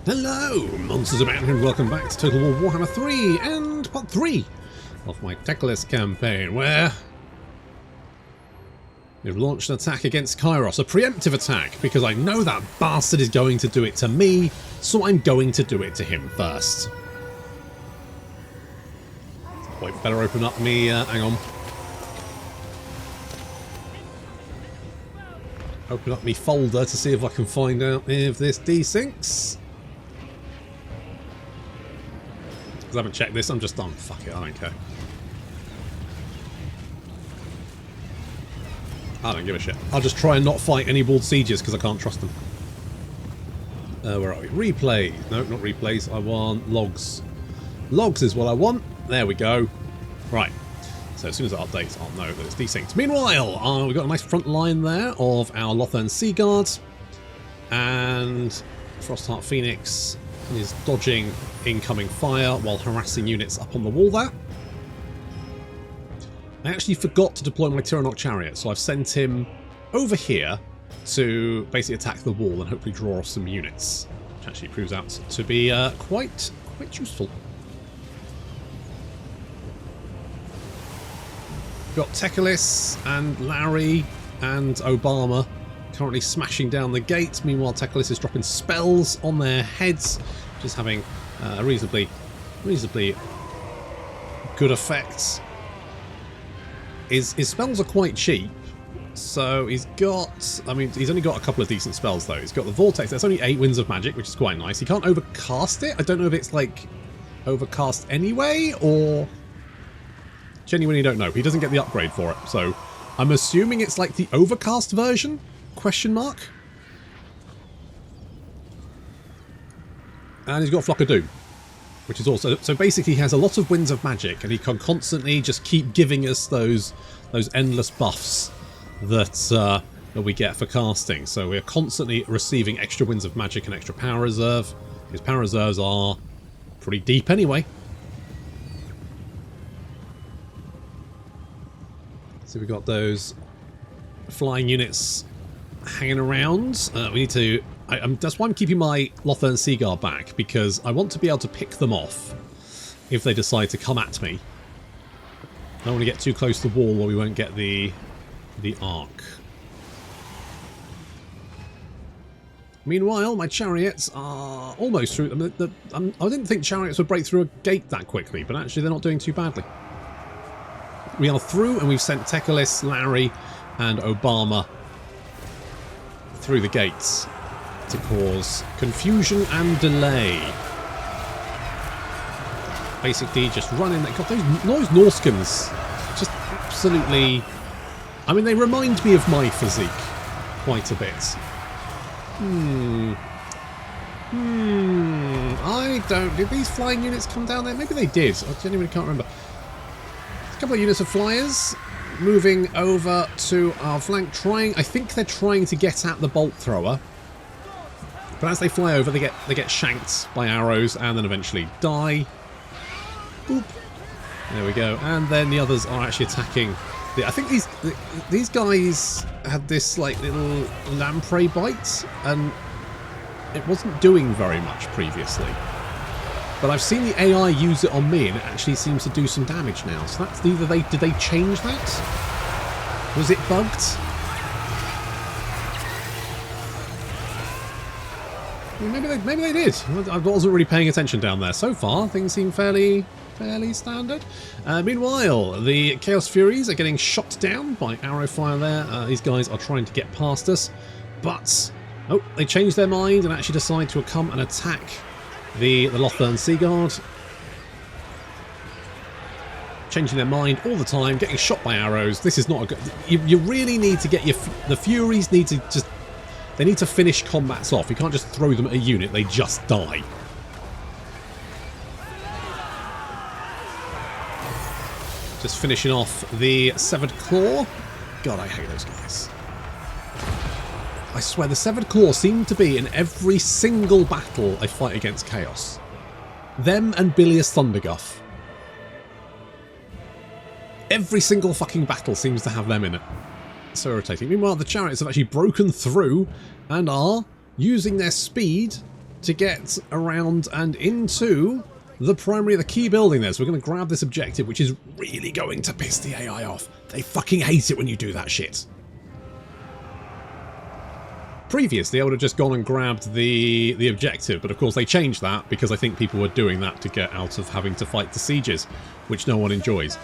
Hello, monsters about and welcome back to Total War Warhammer 3 and part 3 of my Teclis campaign, where we've launched an attack against Kairos, a preemptive attack, because I know that bastard is going to do it to me, so I'm going to do it to him first. Wait, better open up me, hang on. Open up me folder to see if I can find out if this desyncs. Because I haven't checked this, I'm just done. Fuck it, I don't care. I don't give a shit. I'll just try and not fight any walled sieges because I can't trust them. Where are we? Replay. No, not replays. I want logs. Logs is what I want. There we go. Right. So as soon as it updates, I'll know that it's desynced. Meanwhile, we've got a nice front line there of our Lothern Sea Guards. And Frostheart Phoenix is dodging incoming fire while harassing units up on the wall there. I actually forgot to deploy my Tyrannok Chariot, so I've sent him over here to basically attack the wall and hopefully draw off some units, which actually proves out to be quite useful. Got Teclis and Larry and Obama currently smashing down the gate. Meanwhile, Teclis is dropping spells on their heads, just having a reasonably good effect. His spells are quite cheap, so he's got, I mean, he's only got a couple of decent spells though. He's got the Vortex, that's only 8 Winds of Magic, which is quite nice. He can't overcast it. I don't know if it's like overcast anyway, or genuinely don't know. He doesn't get the upgrade for it, so I'm assuming it's like the overcast version? Question mark? And he's got Flock of Doom, which is also, so basically he has a lot of Winds of Magic and he can constantly just keep giving us those endless buffs that we get for casting. So we're constantly receiving extra Winds of Magic and extra power reserve. His power reserves are pretty deep anyway. So we've got those flying units hanging around. We need to, that's why I'm keeping my Lothern Sea Guard back, because I want to be able to pick them off if they decide to come at me. I don't want to get too close to the wall or we won't get the arc. Meanwhile, my chariots are almost through. I didn't think chariots would break through a gate that quickly, but actually they're not doing too badly. We are through and we've sent Teclis, Larry and Obama through the gates to cause confusion and delay. Basically just running. God, those Norskins just absolutely, I mean, they remind me of my physique quite a bit. I don't, did these flying units come down there? Maybe they did. I genuinely can't remember. A couple of units of flyers moving over to our flank, I think they're trying to get at the bolt thrower. But as they fly over, they get shanked by arrows and then eventually die. Boop. There we go. And then the others are actually attacking. I think these guys had this like little lamprey bite, and it wasn't doing very much previously. But I've seen the AI use it on me, and it actually seems to do some damage now. So that's either did they change that? Was it bugged? Maybe they did. I wasn't really paying attention down there. So far, things seem fairly standard. Meanwhile, the Chaos Furies are getting shot down by arrow fire there. These guys are trying to get past us, but oh, they changed their mind and actually decide to come and attack the Lothern Sea Guard. Changing their mind all the time, getting shot by arrows. This is not a good. You really need to get the Furies need to just. They need to finish combats off. You can't just throw them at a unit, they just die. Just finishing off the Severed Claw. God, I hate those guys. I swear, the Severed Claw seem to be in every single battle I fight against Chaos. Them and Bilious Thunderguff. Every single fucking battle seems to have them in it. So irritating. Meanwhile, the chariots have actually broken through and are using their speed to get around and into the primary, the key building there. So we're going to grab this objective, which is really going to piss the AI off. They fucking hate it when you do that shit. Previously, I would have just gone and grabbed the objective, but of course they changed that because I think people were doing that to get out of having to fight the sieges, which no one enjoys.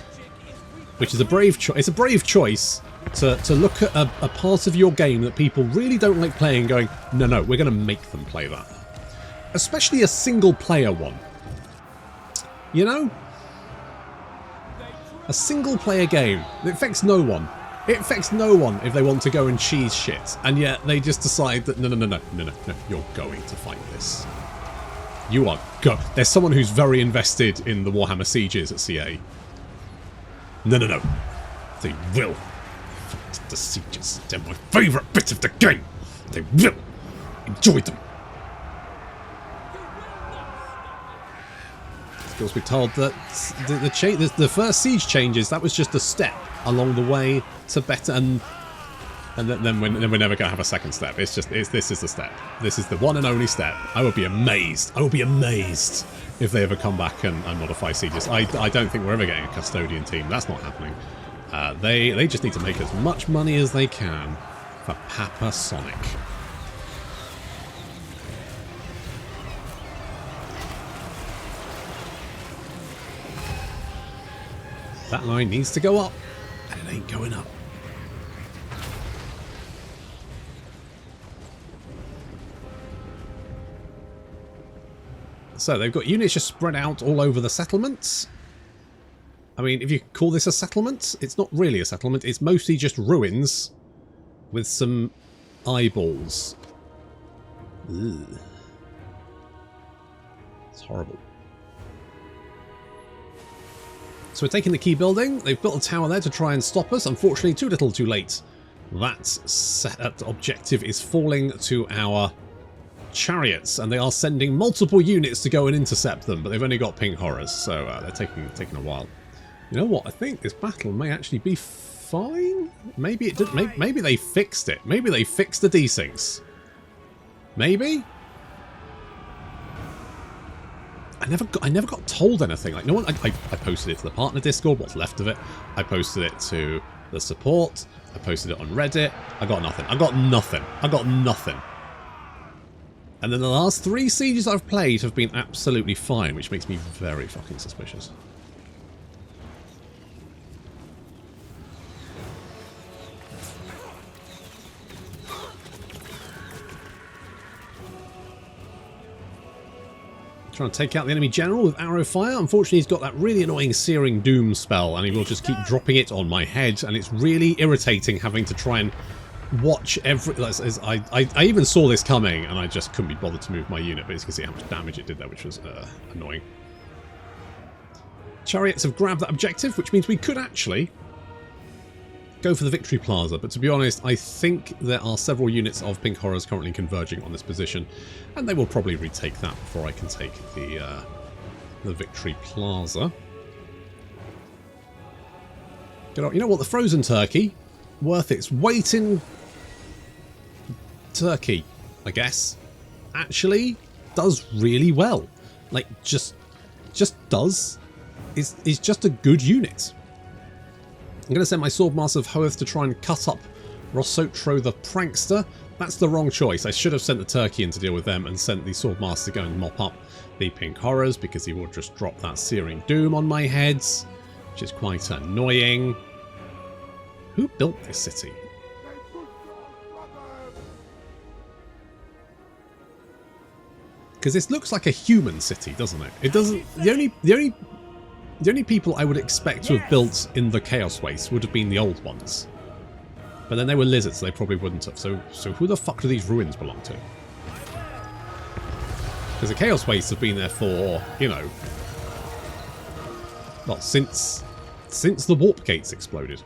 Which is a brave choice. It's a brave choice to look at a part of your game that people really don't like playing, going, no, we're going to make them play that. Especially a single-player one. You know? A single-player game. It affects no one. It affects no one if they want to go and cheese shit, and yet they just decide that no, you're going to fight this. You are There's someone who's very invested in the Warhammer sieges at CA. No. They will fight the sieges. They're my favourite bit of the game. They will enjoy them. Of course, we're told that the first siege changes, that was just a step along the way to better, and then we're never going to have a second step. This is the step. This is the one and only step. I would be amazed. I would be amazed if they ever come back and modify sieges. I don't think we're ever getting a custodian team. That's not happening. They just need to make as much money as they can for Papa Sonic. That line needs to go up, and it ain't going up. So they've got units just spread out all over the settlements. I mean, if you call this a settlement, it's not really a settlement. It's mostly just ruins with some eyeballs. Ugh. It's horrible. So we're taking the key building. They've built a tower there to try and stop us. Unfortunately, too little too late. That objective is falling to our chariots, and they are sending multiple units to go and intercept them, but they've only got pink horrors, so they're taking a while. You know what? I think this battle may actually be fine. Maybe it did. Maybe they fixed it. Maybe they fixed the desyncs. Maybe. I never got told anything. Like, no one. I posted it to the partner Discord. What's left of it? I posted it to the support. I posted it on Reddit. I got nothing. I got nothing. And then the last 3 sieges I've played have been absolutely fine, which makes me very fucking suspicious. Trying to take out the enemy general with arrow fire. Unfortunately, he's got that really annoying Searing Doom spell, and he will just keep dropping it on my head, and it's really irritating having to try and watch every... I even saw this coming, and I just couldn't be bothered to move my unit, but you can see how much damage it did there, which was annoying. Chariots have grabbed that objective, which means we could actually go for the Victory Plaza, but to be honest, I think there are several units of Pink Horrors currently converging on this position, and they will probably retake that before I can take the Victory Plaza. You know what? The frozen turkey, worth its weight in turkey, I guess, actually does really well. Like, just does. Is just a good unit. I'm going to send my Swordmaster of Hoeth to try and cut up Rossotro the Prankster. That's the wrong choice. I should have sent the Turkey in to deal with them and sent the Swordmaster to go and mop up the Pink Horrors, because he will just drop that Searing Doom on my heads, which is quite annoying. Who built this city? Because this looks like a human city, doesn't it? It doesn't... The only people I would expect to have built in the Chaos Waste would have been the old ones. But then they were lizards, so they probably wouldn't have. So who the fuck do these ruins belong to? Because the Chaos Wastes have been there for, you know... well, since the Warp Gates exploded.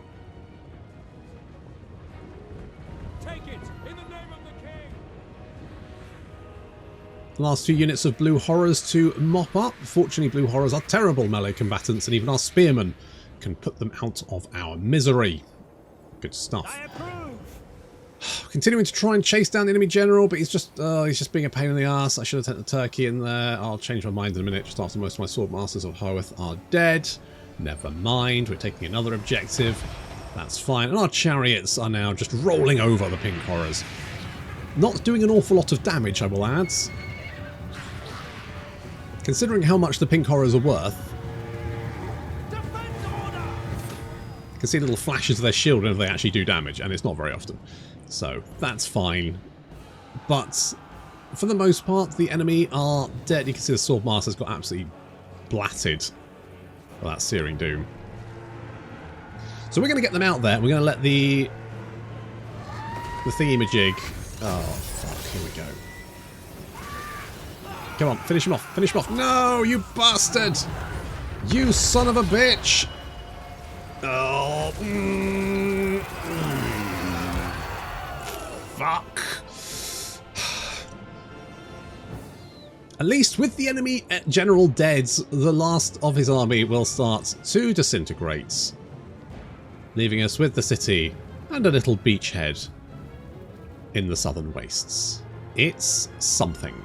Last 2 units of Blue Horrors to mop up. Fortunately, Blue Horrors are terrible melee combatants, and even our Spearmen can put them out of our misery. Good stuff. We Continuing to try and chase down the enemy general, but he's just being a pain in the ass. I should have taken the turkey in there. I'll change my mind in a minute, just after most of my sword masters of Hoeth are dead. Never mind, we're taking another objective. That's fine. And our chariots are now just rolling over the pink horrors. Not doing an awful lot of damage, I will add. Considering how much the pink horrors are worth. You can see little flashes of their shield whenever they actually do damage, and it's not very often. So, that's fine. But, for the most part, the enemy are dead. You can see the Swordmaster's got absolutely blatted by that Searing Doom. So we're going to get them out there. We're going to let the thingy-majig... Oh, fuck. Here we go. Come on, finish him off. Finish him off. No, you bastard! You son of a bitch! Oh, fuck. At least with the enemy general dead, the last of his army will start to disintegrate, leaving us with the city and a little beachhead in the southern wastes. It's something.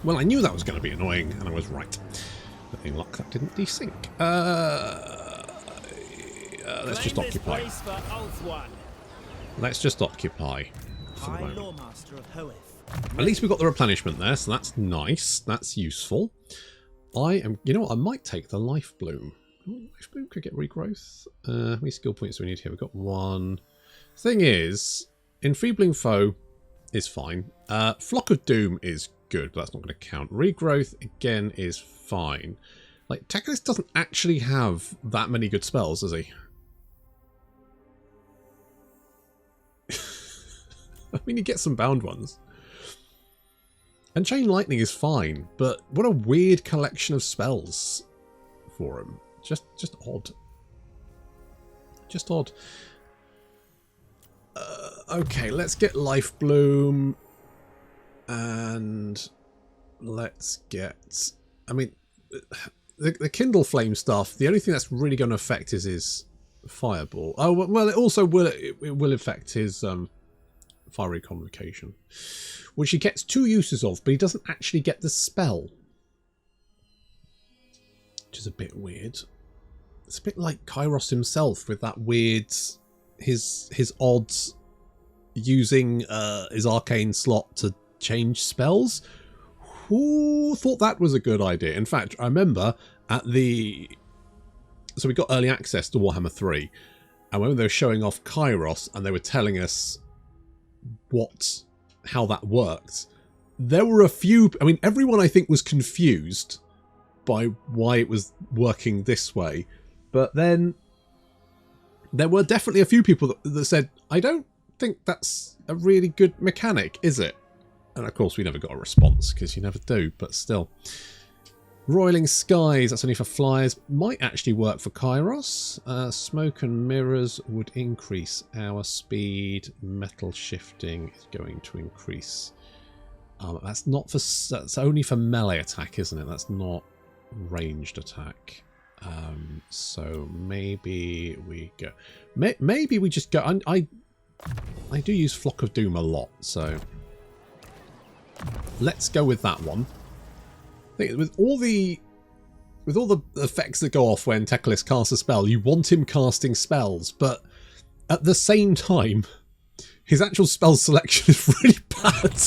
Well, I knew that was going to be annoying, and I was right. But in luck, that didn't desync. Let's just occupy. Let's just occupy for the moment. At least we got the replenishment there, so that's nice. That's useful. You know what? I might take the Life Bloom. Life Bloom could get regrowth. How many skill points do we need here? We've got one. Thing is, Enfeebling Foe is fine. Flock of Doom is good, but that's not going to count. Regrowth, again, is fine. Like, Teclis doesn't actually have that many good spells, does he? I mean, you get some bound ones. And Chain Lightning is fine, but what a weird collection of spells for him. Just odd. Just odd. Okay, let's get Life Bloom. And let's get... I mean, the Kindle Flame stuff, the only thing that's really going to affect his Fireball. Oh, well, it also will affect his Fiery Convocation, which he gets 2 uses of, but he doesn't actually get the spell, which is a bit weird. It's a bit like Kairos himself with that weird his odds using his arcane slot to change spells. Who thought that was a good idea? In fact, I remember at so we got early access to Warhammer 3, and when they were showing off Kairos and they were telling us how that worked, there were a few... I mean, everyone I think was confused by why it was working this way, but then there were definitely a few people that said, I don't think that's a really good mechanic, is it? And of course we never got a response, because you never do, but still. Roiling Skies, that's only for flyers, might actually work for Kairos. Smoke and Mirrors would increase our speed. Metal Shifting is going to increase. That's only for melee attack, isn't it? That's not ranged attack. So maybe we go... Maybe we just go... I do use Flock of Doom a lot, so... Let's go with that one. I think with all the effects that go off when Teclis casts a spell, you want him casting spells, but at the same time, his actual spell selection is really bad.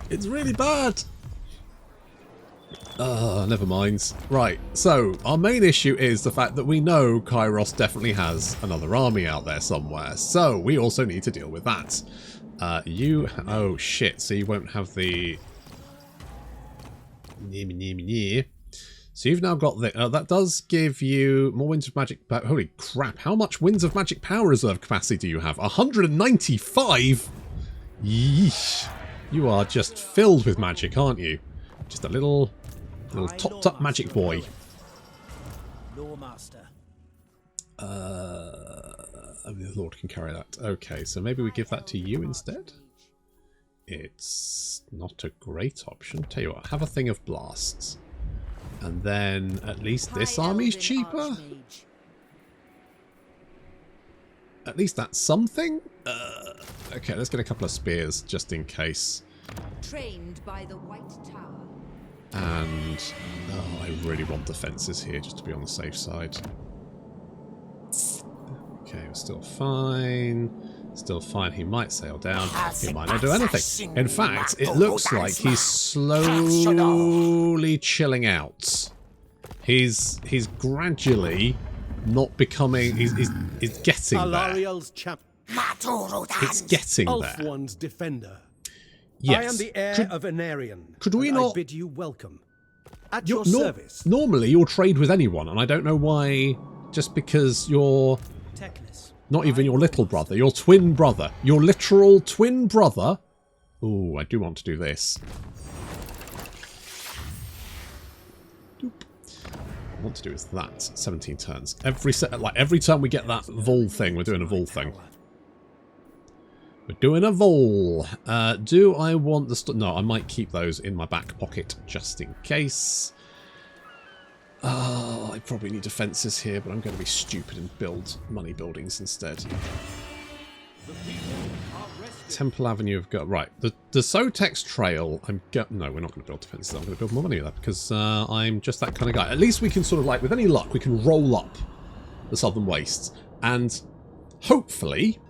It's really bad. Never mind. Right, so our main issue is the fact that we know Kairos definitely has another army out there somewhere, so we also need to deal with that. Oh shit, so you won't have the... So you've now got the... that does give you more Winds of Magic... Holy crap, how much Winds of Magic Power Reserve capacity do you have? 195? Yeesh. You are just filled with magic, aren't you? Just a little topped up magic boy. Loremaster. The Lord can carry that. Okay, so maybe we give that to you instead? it's not a great option. Tell you what, have a thing of blasts. And then at least this army's cheaper. At least that's something. Okay, let's get a couple of spears just in case. Trained by the White Tower. And I really want defenses here just to be on the safe side. Okay, we're still fine. Still fine. He might sail down. He might not do anything. In fact, it looks like he's slowly chilling out. He's gradually not becoming. He's getting there. It's getting there. Ulf defender. Yes. I am the heir of Anarian. Could we not? I bid you welcome. At your service. Normally, you'll trade with anyone, and I don't know why. Just because you're Teclis. Not even your little brother, your twin brother, your literal twin brother. Ooh, I do want to do this. Doop. What I want to do is that 17 turns. Every turn we get that vol thing, we're doing a vol thing. We're doing a vol. Do I want the... No, I might keep those in my back pocket just in case. I probably need defences here, but I'm going to be stupid and build money buildings instead. Temple Avenue have got... Right, the Sotex Trail... No, we're not going to build defences. I'm going to build more money with that because I'm just that kind of guy. At least we can sort of like, with any luck, we can roll up the Southern Wastes and hopefully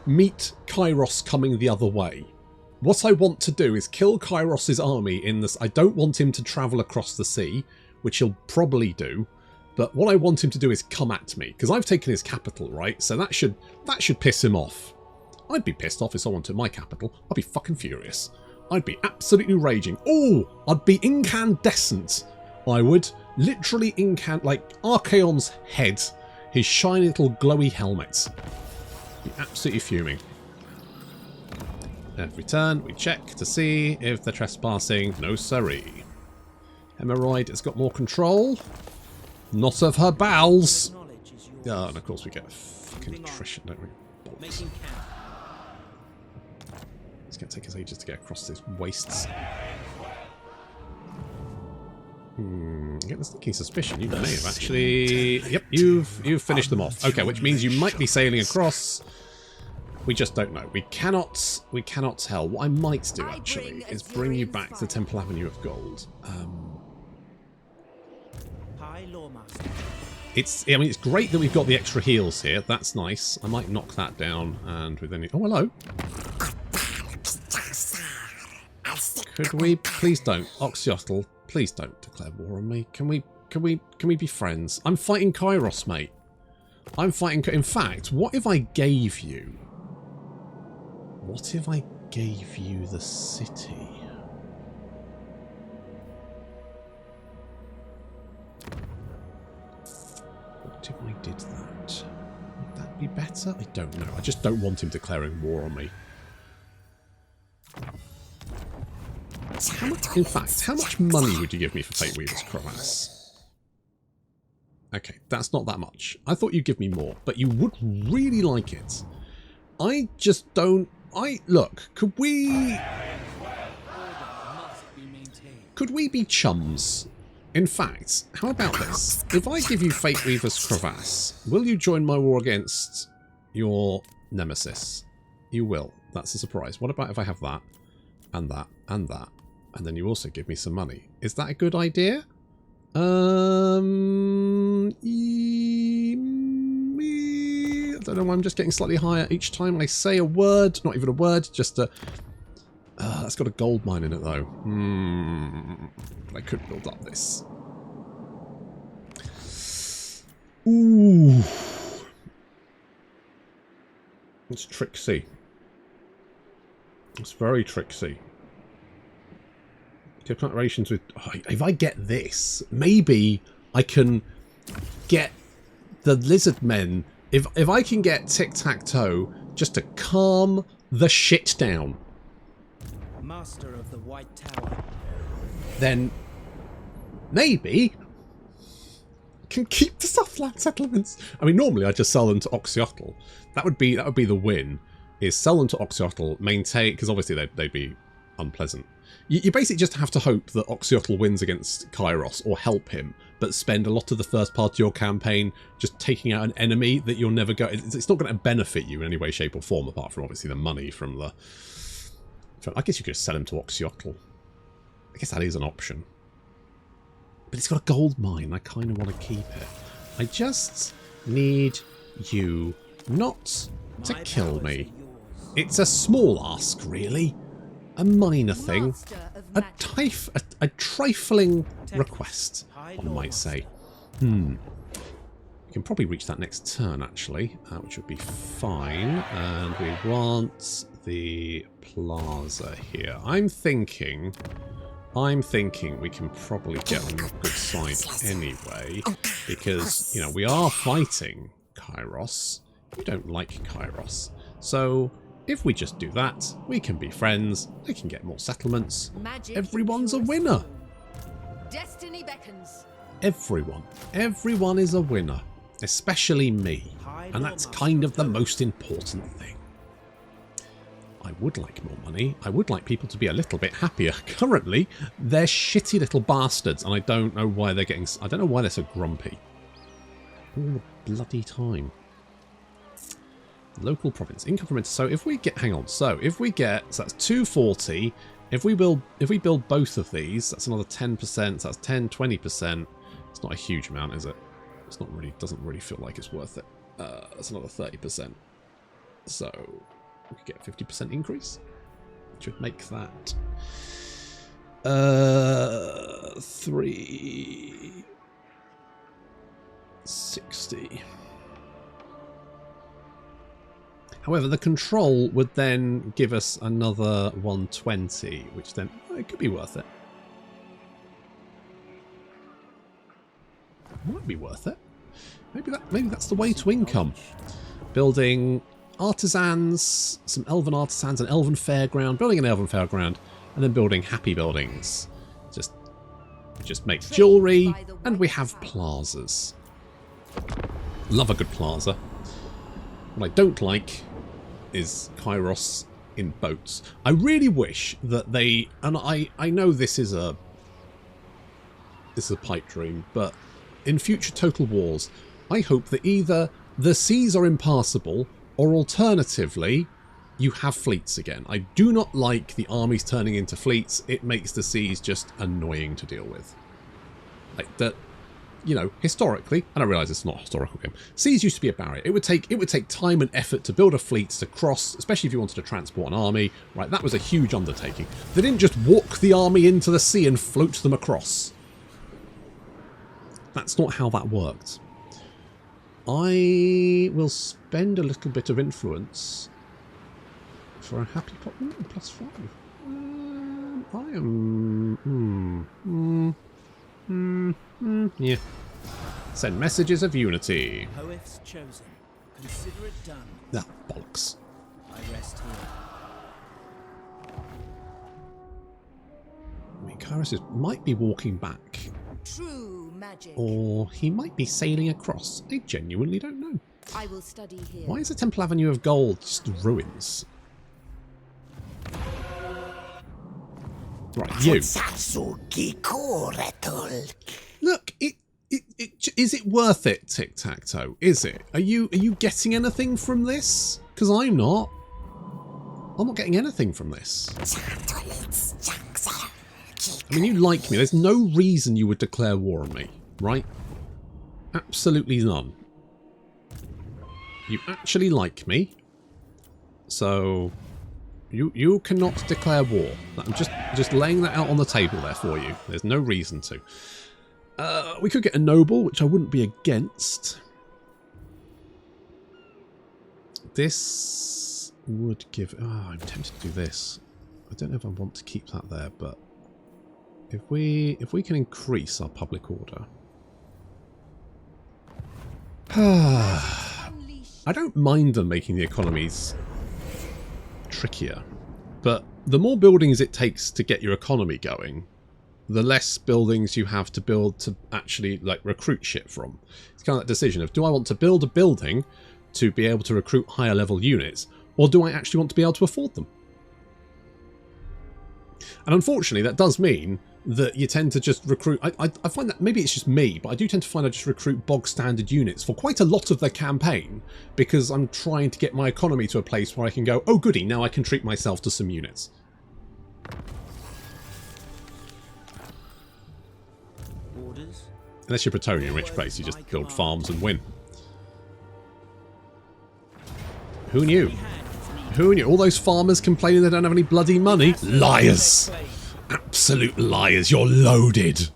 meet Kairos coming the other way. What I want to do is kill Kairos' army in this. I don't want him to travel across the sea, which he'll probably do. But what I want him to do is come at me, because I've taken his capital, right? So that should piss him off. I'd be pissed off if someone took my capital. I'd be fucking furious. I'd be absolutely raging. Oh, I'd be incandescent. I would literally like Archaon's head, his shiny little glowy helmet. Be absolutely fuming. Every turn we check to see if they're trespassing. No siree. Hemorrhoid has got more control. Not of her bowels. Oh, and of course we get fucking attrition, don't we? Bollocks. It's going to take us ages to get across these wastes. I get the sneaking suspicion you may have actually... Yep, you've finished them off. Okay, which means you might be sailing across. We just don't know. We cannot tell. What I might do actually is bring you back to Temple Avenue of Gold. I mean, it's great that we've got the extra heals here. That's nice. I might knock that down and with any... Oh, hello. Could we please don't, Oxyotl, please don't declare war on me. Can we be friends? I'm fighting Kairos, mate. I'm fighting... In fact, what if I gave you... What if I gave you the city? What if I did that? Would that be better? I don't know. I just don't want him declaring war on me. How much, in fact, how much money would you give me for Fate Weaver's Crevasse? Okay, that's not that much. I thought you'd give me more, but you would really like it. I just don't... Look, could we be chums? In fact, how about this? If I give you Fate Weaver's Crevasse, will you join my war against your nemesis? You will. That's a surprise. What about if I have that, and that, and that, and then you also give me some money? Is that a good idea? I don't know why I'm just getting slightly higher each time I say a word. Not even a word, just a... that's got a gold mine in it, though. I could build up this. Ooh. It's tricksy. It's very tricksy. Declarations with... Oh, if I get this, maybe I can get the lizard men... If I can get tic-tac-toe just to calm the shit down, Master of the White Tower, then maybe I can keep the Southland settlements. I mean, normally I just sell them to Oxyotl. That would be the win. is sell them to Oxyotl, maintain, because obviously they'd be unpleasant. You basically just have to hope that Oxyotl wins against Kairos or help him, but spend a lot of the first part of your campaign just taking out an enemy that you'll never go... It's not going to benefit you in any way, shape or form, apart from obviously the money from the... I guess you could just sell him to Oxyotl. I guess that is an option. But it's got a gold mine. I kind of want to keep it. I just need you not to kill me. It's a small ask, really. A minor thing. A trifling request, one might say. We can probably reach that next turn, actually, which would be fine. And we want the plaza here. I'm thinking we can probably get on the good side anyway, because, you know, we are fighting Kairos. You don't like Kairos. So if we just do that, we can be friends, they can get more settlements. Everyone's a winner. Destiny beckons. Everyone is a winner, especially me. And that's kind of the most important thing. I would like more money. I would like people to be a little bit happier. Currently, they're shitty little bastards, and I don't know why they're getting... I don't know why they're so grumpy. All the bloody time. Local province. Income from it. So if we get... Hang on. So if we get... So that's 240. If we build both of these, that's another 10%. So that's 10, 20%. It's not a huge amount, is it? It's not really... Doesn't really feel like it's worth it. That's another 30%. So... we could get a 50% increase, which would make that 360. However, the control would then give us another 120, which then it could be worth it. Might be worth it. Maybe that's the way to income. Building artisans, some elven artisans, an elven fairground, building an elven fairground, and then building happy buildings. Just make jewellery, and we have plazas. Love a good plaza. What I don't like is Kairos in boats. I really wish that they, and I know this is a pipe dream, but in future Total Wars, I hope that either the seas are impassable, or alternatively, you have fleets again. I do not like the armies turning into fleets. It makes the seas just annoying to deal with. Like that, you know, historically, and I realise it's not a historical game, seas used to be a barrier. It would take time and effort to build a fleet to cross, especially if you wanted to transport an army. Right, that was a huge undertaking. They didn't just walk the army into the sea and float them across. That's not how that worked. I will spend a little bit of influence for a happy pot. +5. I am... yeah. Send messages of unity. Poets chosen. Consider it done. Ah, bollocks. I rest here. I mean, Kairos might be walking back. True magic. Or he might be sailing across. I genuinely don't know. I will study here. Why is the Temple Avenue of Gold just ruins? Right, you. Look, is it worth it, Tic-Tac-Toe? Is it? Are you getting anything from this? Because I'm not. I'm not getting anything from this. I mean, you like me. There's no reason you would declare war on me, right? Absolutely none. You actually like me. So you cannot declare war. I'm just laying that out on the table there for you. There's no reason to. We could get a noble, which I wouldn't be against. This would give... Oh, I'm tempted to do this. I don't know if I want to keep that there, but if we can increase our public order. I don't mind them making the economies trickier, but the more buildings it takes to get your economy going, the less buildings you have to build to actually like recruit shit from. It's kind of that decision of, do I want to build a building to be able to recruit higher level units, Or do I actually want to be able to afford them? And unfortunately, that does mean that you tend to just recruit... I find that maybe it's just me, but I do tend to find I just recruit bog standard units for quite a lot of the campaign because I'm trying to get my economy to a place where I can go, oh goody, now I can treat myself to some units. Orders? Unless you're Bretonnia, in which case you just build farms and win. Who knew? Who knew? All those farmers complaining they don't have any bloody money? Liars! Absolute liars. You're loaded.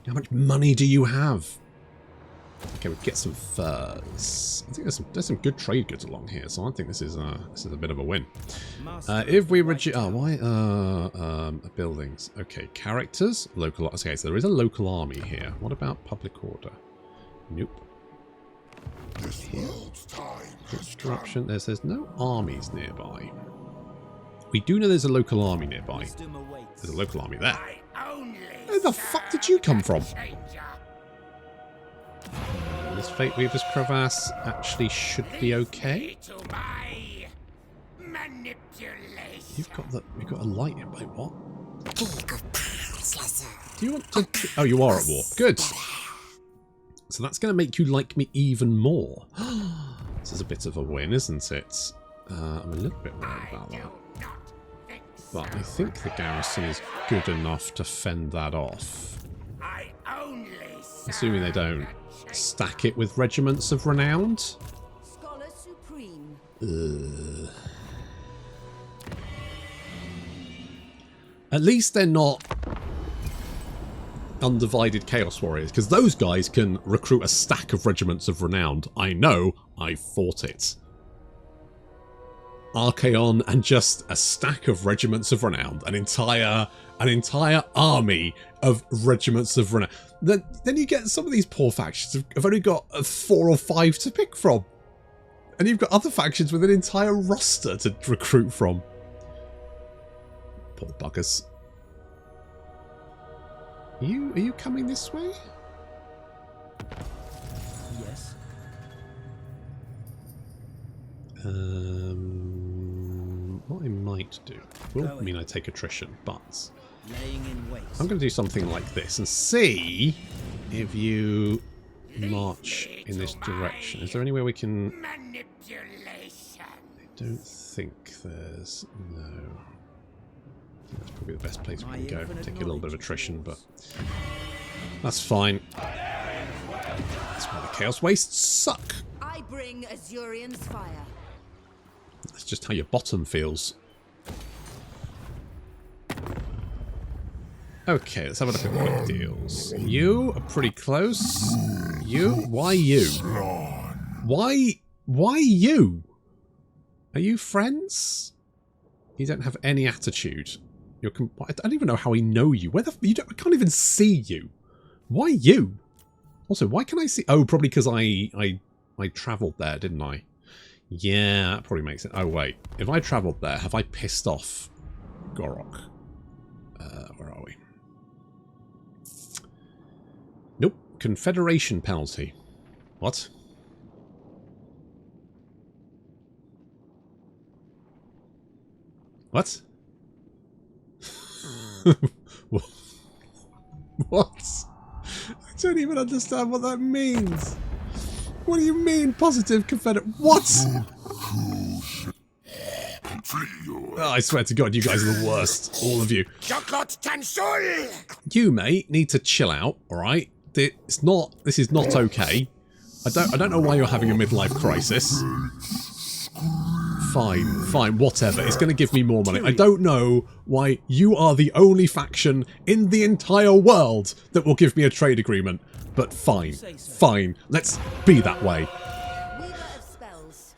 How much money do you have? Okay, we get some furs. I think there's some good trade goods along here, so I think this is a bit of a win. If we reduce, buildings. Okay, characters, local. Okay, so there is a local army here. What about public order? Nope. Construction. There's no armies nearby. We do know there's a local army nearby. There's a local army there. Where the fuck did you come from? This Fate Weaver's crevasse actually should be okay. You've got a light in. Wait, what? Do you want to? Oh, you are at war. Good. So that's going to make you like me even more. This is a bit of a win, isn't it? I'm a little bit worried about that. But I think the garrison is good enough to fend that off. Assuming they don't stack it with regiments of renowned. Scholar Supreme. At least they're not undivided Chaos Warriors, because those guys can recruit a stack of regiments of renowned. I know, I fought it. Archaon and just a stack of regiments of renowned, an entire army of regiments of renown. Then you get some of these poor factions have only got 4 or 5 to pick from, and you've got other factions with an entire roster to recruit from. Poor buggers. Are you coming this way? Yes. What I might do will mean I take attrition, but Laying in wait. I'm going to do something like this and see if you march in this direction. Is there anywhere we can... I don't think there's... No. That's probably the best place we can go. Take a little bit of attrition, but that's fine. That's why the Chaos Wastes suck. I bring Azurian's fire. That's just how your bottom feels. Okay, let's have a look at quick deals. You are pretty close. You? Why you? Why you? Are you friends? You don't have any attitude. I don't even know how I know you. Where the I can't even see you. Why you? Also, why can I see? Oh, probably because I travelled there, didn't I? Yeah, that probably makes it. Oh wait, if I travelled there, have I pissed off Gorok? Where are we? Nope. Confederation penalty. What? What? What? I don't even understand what that means. What do you mean, positive Confederate? What? Oh, I swear to God, you guys are the worst. All of you. You, mate, need to chill out, alright? This is not okay. I don't know why you're having a midlife crisis. Fine, whatever. It's going to give me more money. I don't know why you are the only faction in the entire world that will give me a trade agreement. But fine. Let's be that way. Weaver of spells.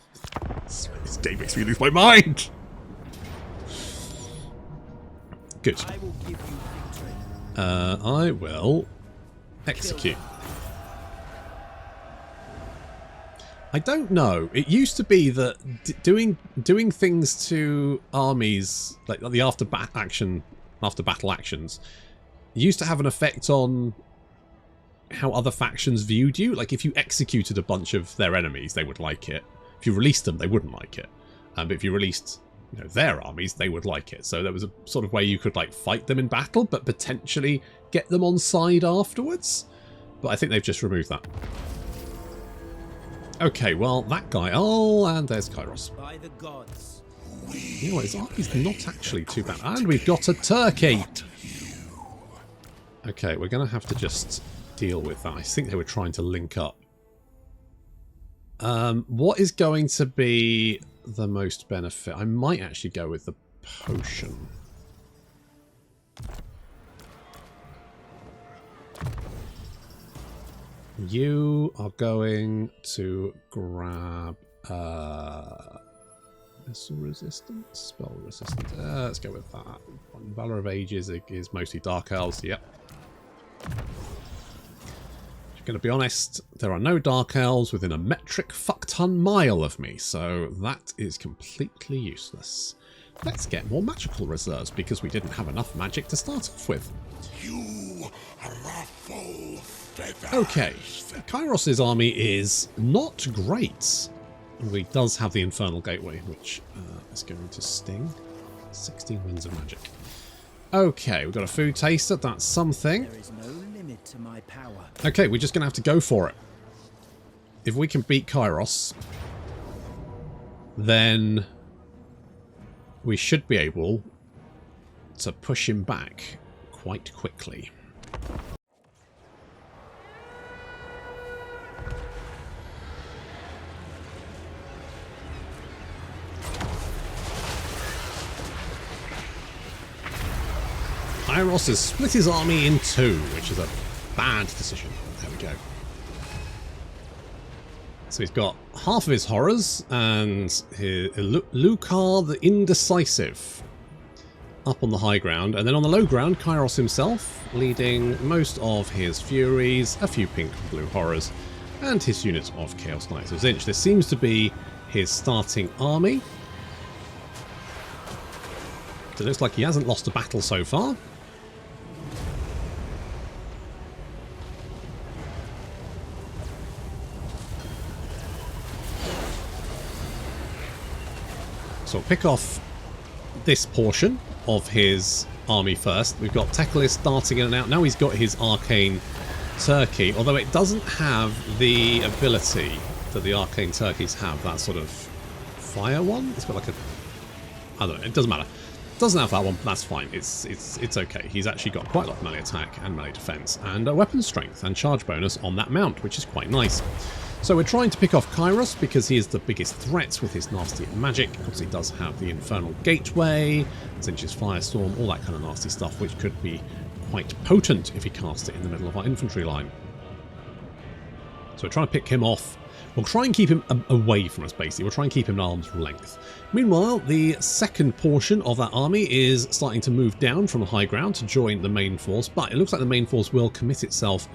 This game makes me lose my mind. Good. I will give you victory. I will execute. I don't know. It used to be that doing things to armies, like the after battle actions, used to have an effect on how other factions viewed you. Like if you executed a bunch of their enemies, they would like it. If you released them, they wouldn't like it. But if you released, you know, their armies, they would like it. So there was a sort of way you could like fight them in battle, but potentially get them on side afterwards. But I think they've just removed that. Okay, well, that guy... Oh, and there's Kairos. By the gods. You know what, his army's not actually too bad. And we've got a turkey! Okay, we're going to have to just deal with that. I think they were trying to link up. What is going to be the most benefit? I might actually go with the potion. You are going to grab missile resistance, spell resistance. Let's go with that. Valor of Ages is mostly Dark Elves. Yep. Going to be honest, there are no Dark Elves within a metric fuck-ton mile of me, so that is completely useless. Let's get more magical reserves, because we didn't have enough magic to start off with. You ruffle feathers. Okay, Kairos' army is not great. He does have the Infernal Gateway, which is going to sting. 16 Winds of Magic. Okay, we've got a food taster, that's something. There is no limit to my power. Okay, we're just going to have to go for it. If we can beat Kairos, then we should be able to push him back quite quickly. Kairos has split his army in two, which is a bad decision. There we go. So he's got half of his horrors and his Lucar the Indecisive up on the high ground, and then on the low ground, Kairos himself leading most of his Furies, a few pink and blue horrors, and his units of Chaos Knights of Tzeentch. This seems to be his starting army. So it looks like he hasn't lost a battle so far. So we'll pick off this portion of his army first. We've got Teclis darting in and out. Now he's got his Arcane Turkey, although it doesn't have the ability that the Arcane Turkeys have, that sort of fire one. It's got like a... I don't know, it doesn't matter. It doesn't have that one, but that's fine. It's okay. He's actually got quite a lot of melee attack and melee defense, and a weapon strength and charge bonus on that mount, which is quite nice. So we're trying to pick off Kairos because he is the biggest threat with his nasty magic. Of course, he does have the Infernal Gateway, Tzeentch's Firestorm, all that kind of nasty stuff, which could be quite potent if he cast it in the middle of our infantry line. So we're trying to pick him off. We'll try and keep him away from us, basically. We'll try and keep him at arm's length. Meanwhile, the second portion of that army is starting to move down from the high ground to join the main force, but it looks like the main force will commit itself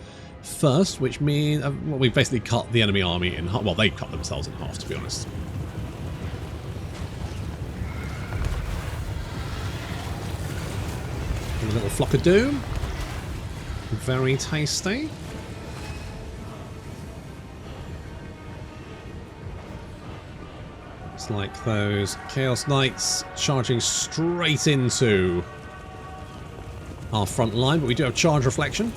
first, which means well, we've basically cut the enemy army in half. Well, they cut themselves in half, to be honest. And a little flock of doom. Very tasty. It's like those Chaos Knights charging straight into our front line, but we do have charge reflection.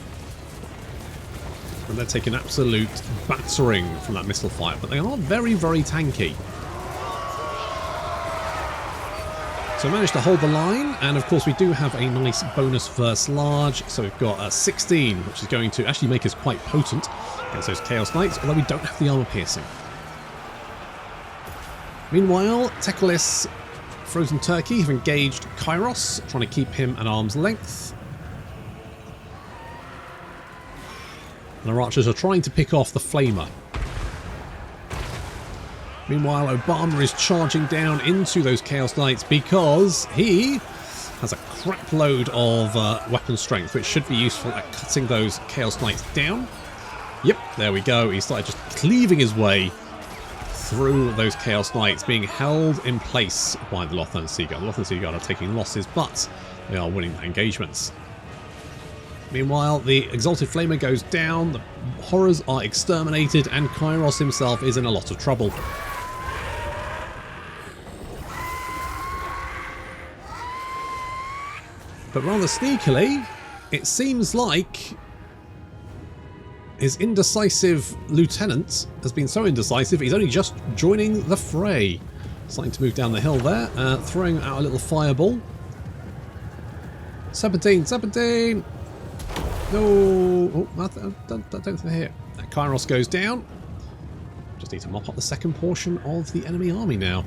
And they're taking absolute battering from that missile fire, but they are very, very tanky. So we managed to hold the line, and of course we do have a nice bonus versus large, so we've got a 16, which is going to actually make us quite potent against those Chaos Knights, although we don't have the armor piercing. Meanwhile, Teclis, Frozen Turkey have engaged Kairos, trying to keep him at arm's length. And our archers are trying to pick off the Flamer. Meanwhile, Obama is charging down into those Chaos Knights because he has a crap load of weapon strength, which should be useful at cutting those Chaos Knights down. Yep, there we go. He started just cleaving his way through those Chaos Knights, being held in place by the Lothern Seaguard. The Lothern Seaguard are taking losses, but they are winning engagements. Meanwhile, the Exalted Flamer goes down, the horrors are exterminated, and Kairos himself is in a lot of trouble. But rather sneakily, it seems like his indecisive lieutenant has been so indecisive he's only just joining the fray. Starting to move down the hill there, throwing out a little fireball. Serpentine, Serpentine! No! Oh, I don't think they're here. Kairos goes down. Just need to mop up the second portion of the enemy army now.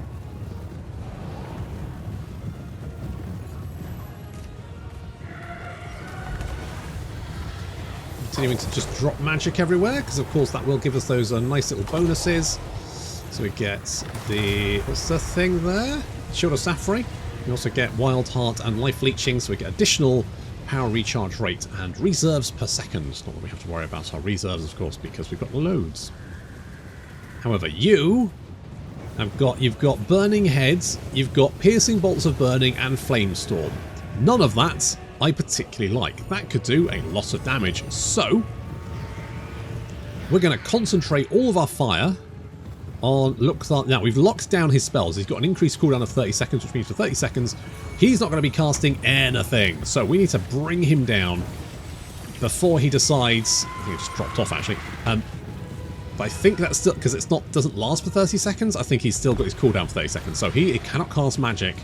Continuing to just drop magic everywhere, because of course that will give us those nice little bonuses. So we get the... what's the thing there? Shield of Safri. We also get Wild Heart and Life Leeching, so we get additional power recharge rate and reserves per second. Not that we have to worry about our reserves, of course, because we've got loads. However, you've got Burning Heads, you've got Piercing Bolts of Burning and Flamestorm. None of that I particularly like. That could do a lot of damage. So, we're going to concentrate all of our fire on... now, we've locked down his spells. He's got an increased cooldown of 30 seconds, which means for 30 seconds, he's not going to be casting anything. So we need to bring him down before he decides... I think it just dropped off, actually. But I think that's still... because it's not doesn't last for 30 seconds, I think he's still got his cooldown for 30 seconds. So he cannot cast magic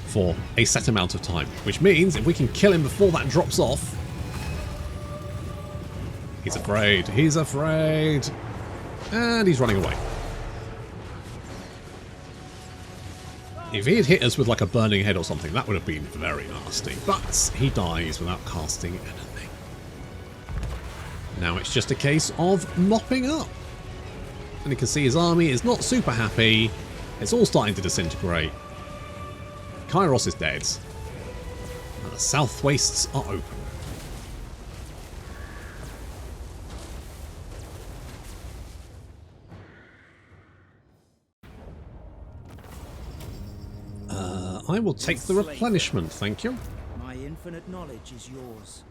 for a set amount of time. Which means if we can kill him before that drops off... he's afraid. He's afraid. And he's running away. If he had hit us with like a burning head or something, that would have been very nasty. But he dies without casting anything. Now it's just a case of mopping up. And you can see his army is not super happy. It's all starting to disintegrate. Kairos is dead. And the south wastes are open. I will take the replenishment, thank you. My infinite knowledge is yours.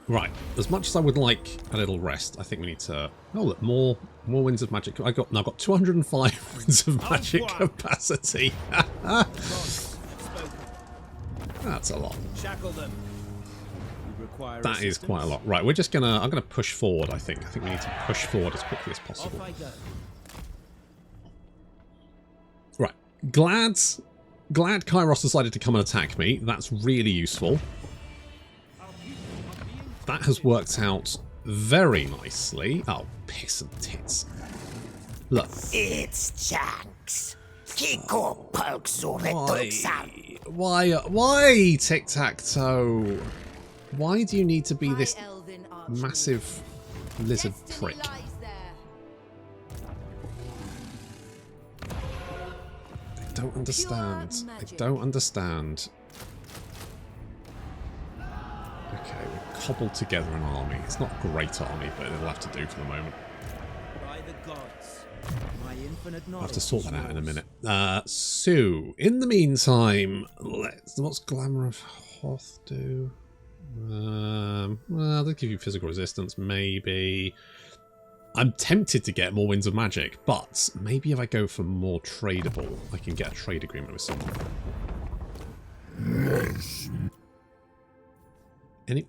Right, as much as I would like a little rest, I think we need to... oh, look, more winds of magic. I've got 205 winds of magic capacity. That's a lot. Shackle them. That is quite a lot. Right, we're just gonna... I'm gonna push forward, I think. I think we need to push forward as quickly as possible. Right, glad Kairos decided to come and attack me. That's really useful. That has worked out very nicely. Oh, piss and tits. Look. It's Chunks. Kiko pokes Why, Tic-Tac-Toe? Why do you need to be this massive lizard prick? I don't understand. I don't understand. Okay, we've cobbled together an army. It's not a great army, but it'll have to do for the moment. By the gods, my infinite I'll have to sort that out in a minute. So, in the meantime, what's Glamour of Hoth do? Well, they'll give you physical resistance, maybe. I'm tempted to get more Winds of Magic, but maybe if I go for more tradable, I can get a trade agreement with someone.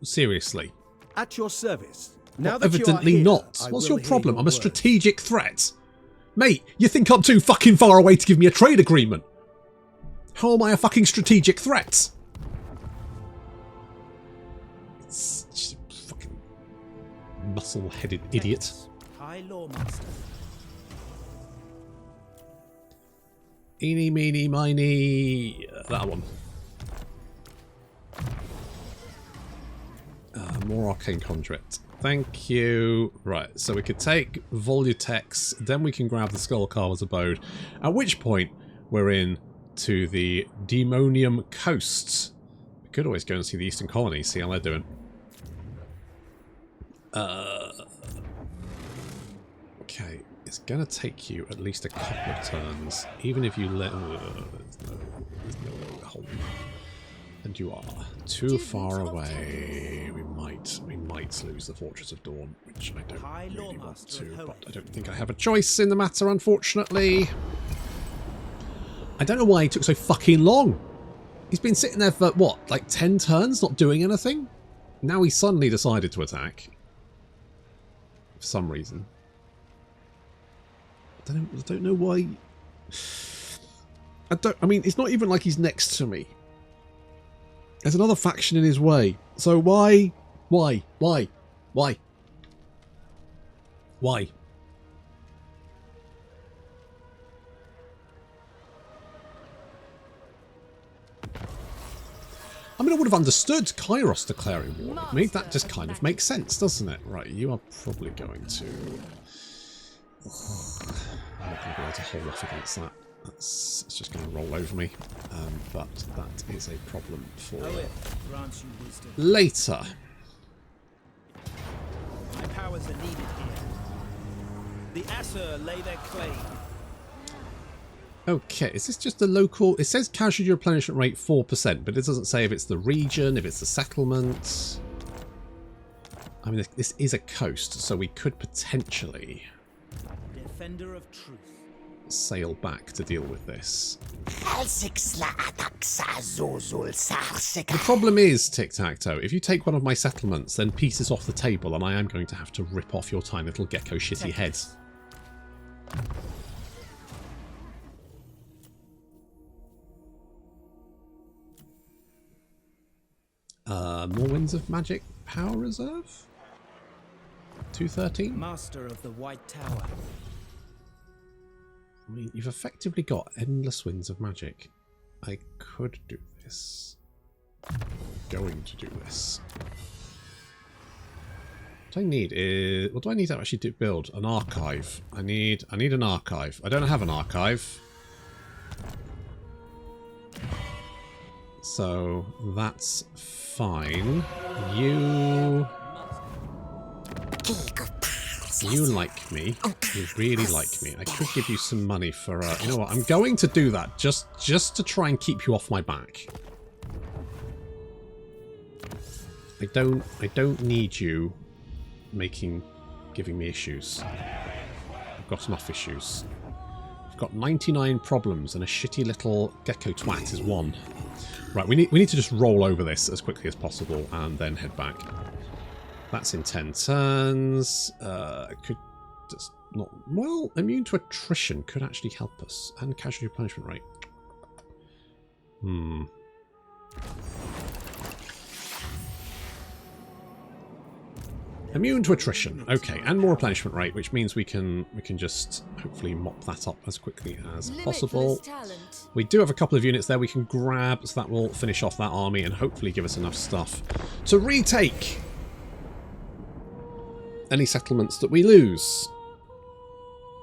Seriously. At your service. Now well, evidently not. What's your problem? I'm a strategic threat. Mate, you think I'm too fucking far away to give me a trade agreement? How am I a fucking strategic threat? It's just a fucking muscle-headed idiot. High Loremaster. Eeny, meeny, miny. That one. More Arcane Conduit. Thank you. Right, so we could take Volutex, then we can grab the Skullcarver's Abode, at which point we're in to the Demonium Coasts. We could always go and see the Eastern Colony, see how they're doing. Okay, it's going to take you at least a couple of turns, even if you let... there's no hold. And you are too far away. We might lose the Fortress of Dawn, which I don't really want to, but I don't think I have a choice in the matter, unfortunately. I don't know why it took so fucking long. He's been sitting there for, what, like 10 turns, not doing anything? Now he suddenly decided to attack. For some reason. I don't know why. I mean, it's not even like he's next to me. There's another faction in his way. So why? Why? Why? Why? Why? I mean, I would have understood Kairos declaring war with me. That just kind of makes sense, doesn't it? Right, you are probably going to... I'm not going to be able to hold off against that. It's just going to roll over me. But that is a problem for later. My powers are needed here. The ASUS lay their claim. Okay, is this just a local... It says casualty replenishment rate 4%, but it doesn't say if it's the region, if it's the settlement. I mean, this is a coast, so we could potentially... Defender of truth. Sail back to deal with this. The problem is, Tic-Tac-Toe, if you take one of my settlements, then pieces off the table, and I am going to have to rip off your tiny little gecko shitty head. More Winds of Magic Power Reserve? 213? Master of the White Tower. I mean, you've effectively got endless winds of magic. I could do this. I'm going to do this. What I need is... What do I need to actually build? An archive. I need an archive. I don't have an archive. So, that's fine. You like me. You really like me. I could give you some money for... you know what? I'm going to do that just to try and keep you off my back. I don't need you giving me issues. I've got enough issues. I've got 99 problems and a shitty little gecko twat is one. Right, we need to just roll over this as quickly as possible and then head back. That's in 10 turns. Could just not... Well, immune to attrition could actually help us. And casualty replenishment rate. Immune to attrition. Okay, and more replenishment rate, which means we can just hopefully mop that up as quickly as possible. We do have a couple of units there we can grab, so that will finish off that army and hopefully give us enough stuff to retake any settlements that we lose.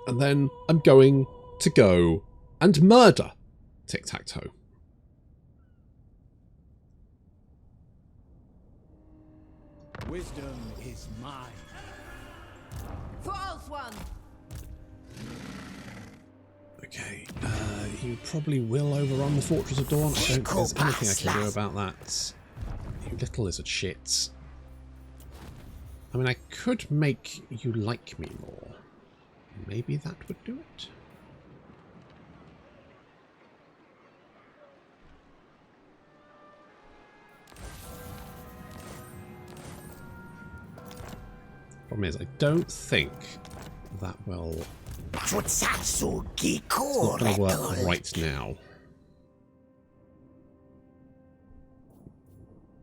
And then I'm going to go and murder Tic-Tac-Toe. Wisdom is mine. False one. Okay, you probably will overrun the Fortress of Dawn. I don't think there's anything I can do about that. You little lizard shit. I mean, I could make you like me more. Maybe that would do it. Problem is, I don't think that will... It's not going to work right now.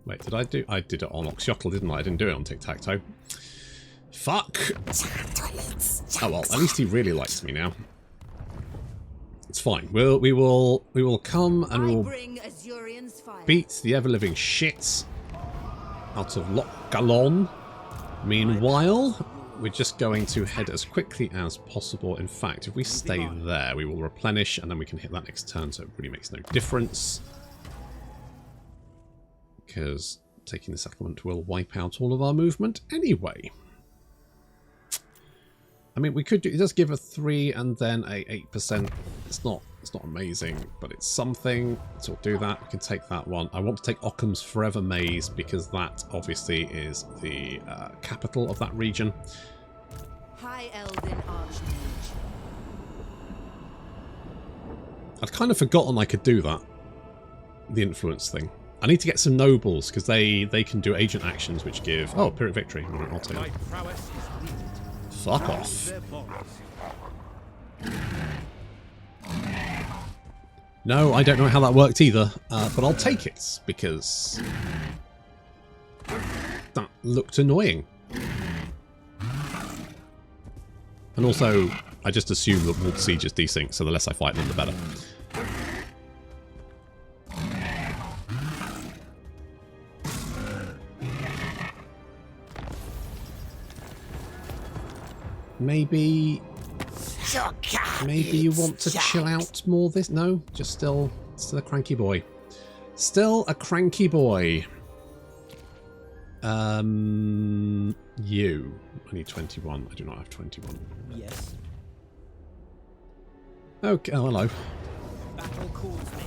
Wait, did I do... I did it on Oxyotl, didn't I? I didn't do it on Tic-Tac-Toe. Fuck! Oh well, at least he really likes me now. It's fine. We will come and we will beat the ever-living shit out of Loch Galon. Meanwhile, we're just going to head as quickly as possible. In fact, if we stay there, we will replenish and then we can hit that next turn, so it really makes no difference. Because taking the settlement will wipe out all of our movement anyway. I mean, we could do... It does give a 3 and then a 8%. It's not amazing, but it's something. So we'll do that. We can take that one. I want to take Occam's Forever Maze because that obviously is the capital of that region. High Elven Archmage. I'd kind of forgotten I could do that. the influence thing. I need to get some nobles because they can do agent actions which give... Oh, Pyrrhic Victory. Right, I'll take it. Fuck off. No, I don't know how that worked either, but I'll take it because that looked annoying. And also, I just assume that Walled Siege is desync, so the less I fight them, the better. Maybe you want to chill out more this... No, just still a cranky boy. Still a cranky boy. You. I need 21. I do not have 21. Yes. Okay, oh, hello. Battle calls me.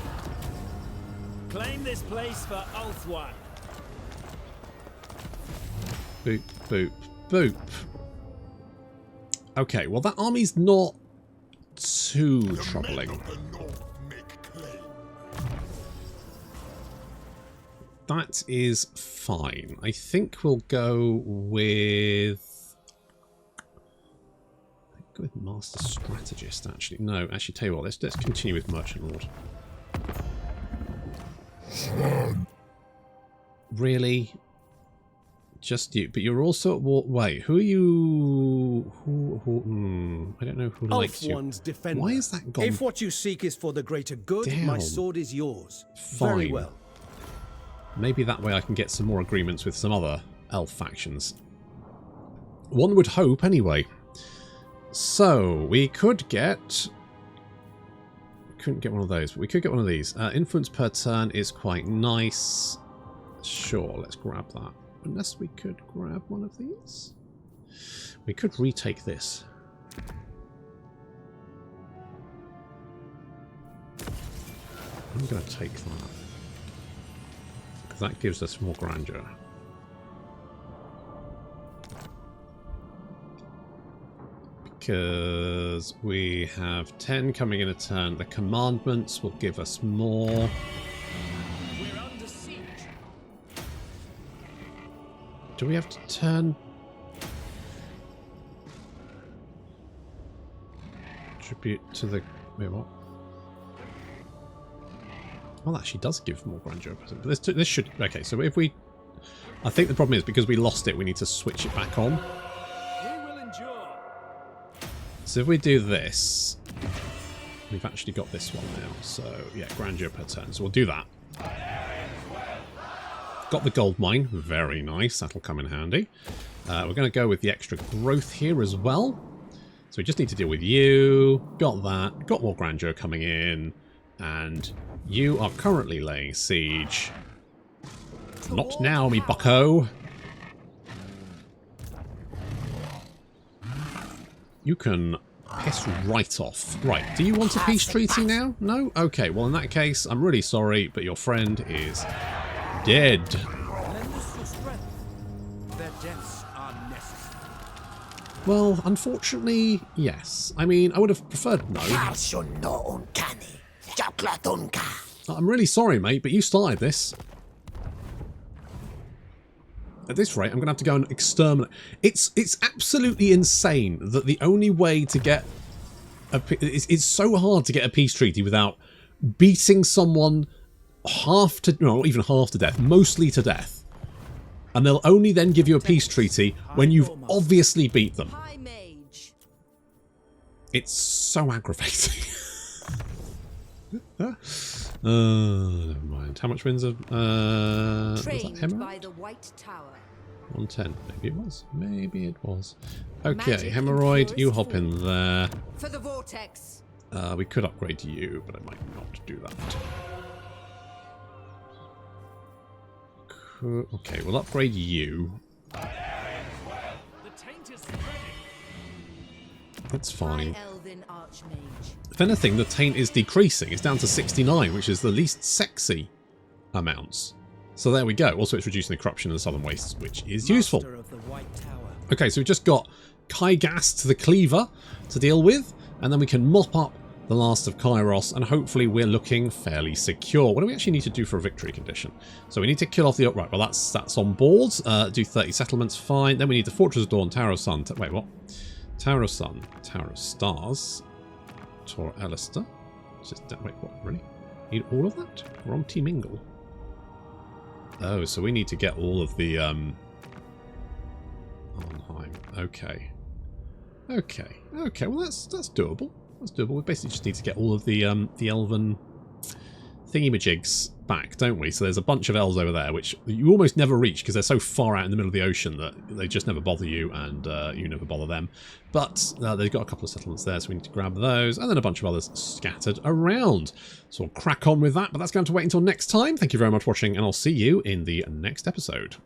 Claim this place for Ulthwan. Boop, boop, boop. Okay, well that army's not too troubling. That is fine. I think we'll go with... Master Strategist, actually. No, actually, tell you what, let's continue with Merchant Lord. Really? Just you. But you're also at war... Wait, who are you... I don't know who likes you. Defender. Why is that gone? If what you seek is for the greater good, my down? sword is yours. Fine. Very well. Maybe that way I can get some more agreements with some other elf factions. One would hope, anyway. So, we could get... Couldn't get one of those, but we could get one of these. Influence per turn is quite nice. Sure, let's grab that. Unless we could grab one of these. We could retake this. I'm going to take that. Because that gives us more grandeur. Because we have 10 coming in a turn. The commandments will give us more. We're under siege. Do we have to turn? Tribute to the... Wait, what? Well, that actually does give more grandeur. But this should... Okay, so if we... I think the problem is because we lost it, we need to switch it back on. So if we do this, we've actually got this one now. So yeah, grandeur per turn. So we'll do that. Got the gold mine. Very nice. That'll come in handy. We're going to go with the extra growth here as well. So we just need to deal with you. Got that. Got more grandeur coming in. And you are currently laying siege. Not now, me bucko. You can piss right off. Right, do you want a peace treaty now? No? Okay, well in that case, I'm really sorry, but your friend is dead. Their deaths are necessary. Well, unfortunately, yes. I mean, I would have preferred no. I'm really sorry, mate, but you started this. At this rate, I'm going to have to go and exterminate. It's absolutely insane that the only way to get it's so hard to get a peace treaty without beating someone not even half to death, mostly to death. And they'll only then give you a peace treaty when you've obviously beat them. It's so aggravating. Never mind. How much wins of was that Hemorrhoid? By the White Tower. 110. Maybe it was. Maybe it was. Okay, Hemorrhoid, you hop in there. For the vortex. We could upgrade you, but I might not do that. Okay, we'll upgrade you. That's fine. If anything, the taint is decreasing. It's down to 69, which is the least sexy amounts. So there we go. Also, it's reducing the corruption in the Southern Wastes, which is useful. Okay, so we've just got Kairos the Cleaver to deal with, and then we can mop up the last of Kairos, and hopefully we're looking fairly secure. What do we actually need to do for a victory condition? So we need to kill off the... Right, well, that's on board. Do 30 settlements, fine. Then we need the Fortress of Dawn, Tower of Sun... Wait, what? Tower of Sun, Tower of Stars, Tor Alistair. Wait, what, really? Need all of that? We're on Team Ingle. Oh, so we need to get all of the... Arnheim. Okay. Okay, well that's doable. That's doable. We basically just need to get all of the elven thingamajigs back, don't we? So there's a bunch of elves over there, which you almost never reach because they're so far out in the middle of the ocean that they just never bother you, and you never bother them. But they've got a couple of settlements there, so we need to grab those, and then a bunch of others scattered around. So we'll crack on with that, but that's going to have to wait until next time. Thank you very much for watching, and I'll see you in the next episode.